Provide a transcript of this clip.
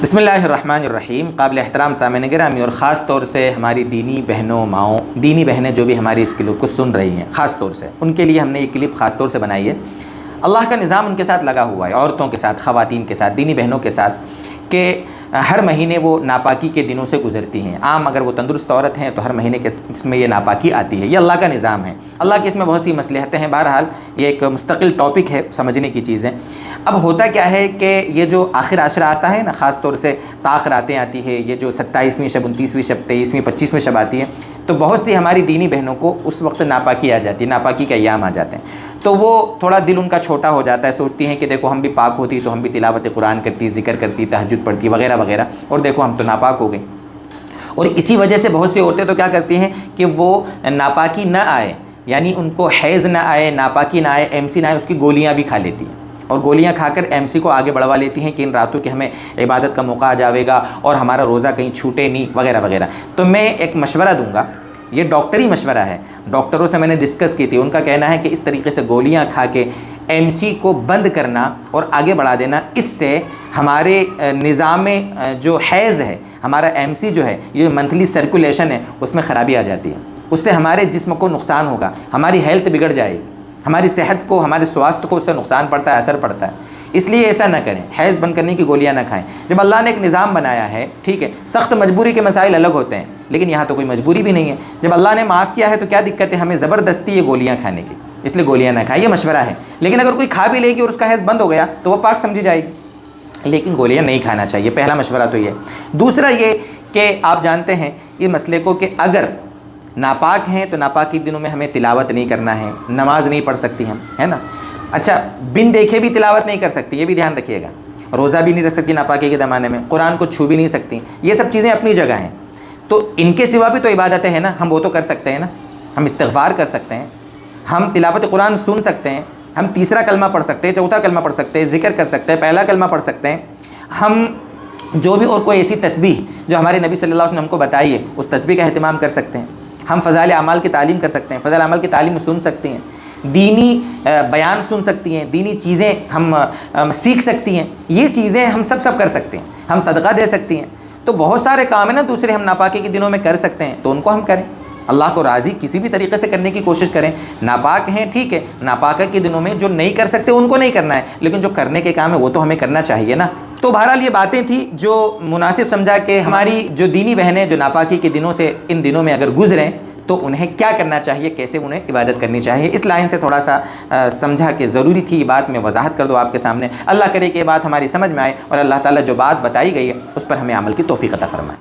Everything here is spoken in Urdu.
بسم اللہ الرحمن الرحیم۔ قابل احترام سامعین گرامی، اور خاص طور سے ہماری دینی بہنوں ماؤں، دینی بہنیں جو بھی ہماری اس کلپ کو سن رہی ہیں، خاص طور سے ان کے لیے ہم نے یہ کلپ خاص طور سے بنائی ہے۔ اللہ کا نظام ان کے ساتھ لگا ہوا ہے، عورتوں کے ساتھ، خواتین کے ساتھ، دینی بہنوں کے ساتھ، کہ ہر مہینے وہ ناپاکی کے دنوں سے گزرتی ہیں۔ عام اگر وہ تندرست عورت ہیں تو ہر مہینے کے اس میں یہ ناپاکی آتی ہے۔ یہ اللہ کا نظام ہے، اللہ کی اس میں بہت سی مصلحتیں ہیں۔ بہرحال یہ ایک مستقل ٹاپک ہے، سمجھنے کی چیزیں۔ اب ہوتا کیا ہے کہ یہ جو آخر عشرہ آتا ہے نا، خاص طور سے تاخ راتیں آتی ہے، یہ جو 27ویں شب، 29ویں شب، 23ویں، 25ویں شب آتی ہے، تو بہت سی ہماری دینی بہنوں کو اس وقت ناپاکی آ جاتی ہے، ناپاکی کے ایام آ جاتے ہیں، تو وہ تھوڑا دل ان کا چھوٹا ہو جاتا ہے۔ سوچتی ہیں کہ دیکھو ہم بھی پاک ہوتی تو ہم بھی تلاوت قرآن کرتی، ذکر کرتی، تہجد پڑھتی وغیرہ وغیرہ، اور دیکھو ہم تو ناپاک ہو گئیں۔ اور اسی وجہ سے بہت سی عورتیں تو کیا کرتی ہیں کہ وہ ناپاکی نہ آئے، یعنی ان کو حیض نہ آئے، ناپاکی نہ آئے، MC نہ آئے، اس کی گولیاں بھی کھا لیتی ہیں، اور گولیاں کھا کر MC کو آگے بڑھوا لیتی ہیں کہ ان راتوں کے ہمیں عبادت کا موقع آ جاوے گا اور ہمارا روزہ کہیں چھوٹے نہیں وغیرہ وغیرہ۔ تو میں ایک مشورہ دوں گا، یہ ڈاکٹری مشورہ ہے، ڈاکٹروں سے میں نے ڈسکس کی تھی، ان کا کہنا ہے کہ اس طریقے سے گولیاں کھا کے MC کو بند کرنا اور آگے بڑھا دینا، اس سے ہمارے نظام جو حیض ہے، ہمارا MC جو ہے، یہ منتھلی سرکولیشن ہے، اس میں خرابی آ جاتی ہے، اس سے ہمارے جسم کو نقصان ہوگا، ہماری ہیلتھ بگڑ جائے گی، ہماری صحت کو، ہمارے سواستھ کو اس سے نقصان پڑتا ہے، اثر پڑتا ہے۔ اس لیے ایسا نہ کریں، حیض بند کرنے کی گولیاں نہ کھائیں۔ جب اللہ نے ایک نظام بنایا ہے، ٹھیک ہے، سخت مجبوری کے مسائل الگ ہوتے ہیں، لیکن یہاں تو کوئی مجبوری بھی نہیں ہے۔ جب اللہ نے معاف کیا ہے تو کیا دقت ہے ہمیں زبردستی یہ گولیاں کھانے کی؟ اس لیے گولیاں نہ کھائیں، یہ مشورہ ہے۔ لیکن اگر کوئی کھا بھی لے گی اور اس کا حیض بند ہو گیا تو وہ پاک سمجھی جائے گی، لیکن گولیاں نہیں کھانا چاہیے۔ پہلا مشورہ تو یہ۔ دوسرا یہ کہ آپ جانتے ہیں یہ مسئلے کو کہ اگر ناپاک ہیں تو ناپاک کے دنوں میں ہمیں تلاوت نہیں کرنا ہے، نماز نہیں پڑھ سکتی ہم، ہے نا۔ اچھا، بن دیکھے بھی تلاوت نہیں کر سکتی، یہ بھی دھیان رکھیے گا۔ روزہ بھی نہیں رکھ سکتی ناپاکی کے زمانے میں، قرآن کو چھو بھی نہیں سکتی، یہ سب چیزیں اپنی جگہ ہیں۔ تو ان کے سوا بھی تو عبادتیں ہیں نا، ہم وہ تو کر سکتے ہیں نا، ہم استغفار کر سکتے ہیں، ہم تلاوت قرآن سن سکتے ہیں، ہم تیسرا کلمہ پڑھ سکتے ہیں، چوتھا کلمہ پڑھ سکتے ہیں، ذکر کر سکتے ہیں، پہلا کلمہ پڑھ سکتے ہیں، ہم جو بھی اور کوئی ایسی تسبیح جو ہمارے نبی صلی اللہ علیہ وسلم نے ہم کو بتائی ہے، اس تسبیح کا اہتمام کر سکتے ہیں، ہم فضائل اعمال کی تعلیم کر سکتے ہیں، فضائل اعمال کی تعلیم سن سکتی ہیں، دینی بیان سن سکتی ہیں، دینی چیزیں ہم سیکھ سکتی ہیں، یہ چیزیں ہم سب کر سکتے ہیں، ہم صدقہ دے سکتی ہیں۔ تو بہت سارے کام ہیں نا دوسرے ہم ناپاکی کے دنوں میں کر سکتے ہیں، تو ان کو ہم کریں، اللہ کو راضی کسی بھی طریقے سے کرنے کی کوشش کریں۔ ناپاک ہیں ٹھیک ہے، ناپاک کے دنوں میں جو نہیں کر سکتے ان کو نہیں کرنا ہے، لیکن جو کرنے کے کام ہے وہ تو ہمیں کرنا چاہیے نا۔ تو بہرحال یہ باتیں تھیں جو مناسب سمجھا کہ ہماری جو دینی بہنیں جو ناپاکی کے دنوں سے ان دنوں میں اگر گزریں تو انہیں کیا کرنا چاہیے، کیسے انہیں عبادت کرنی چاہیے۔ اس لائن سے تھوڑا سا سمجھا کہ ضروری تھی یہ بات میں وضاحت کر دو آپ کے سامنے۔ اللہ کرے کہ یہ بات ہماری سمجھ میں آئے اور اللہ تعالیٰ جو بات بتائی گئی ہے اس پر ہمیں عمل کی توفیق عطا فرمائے۔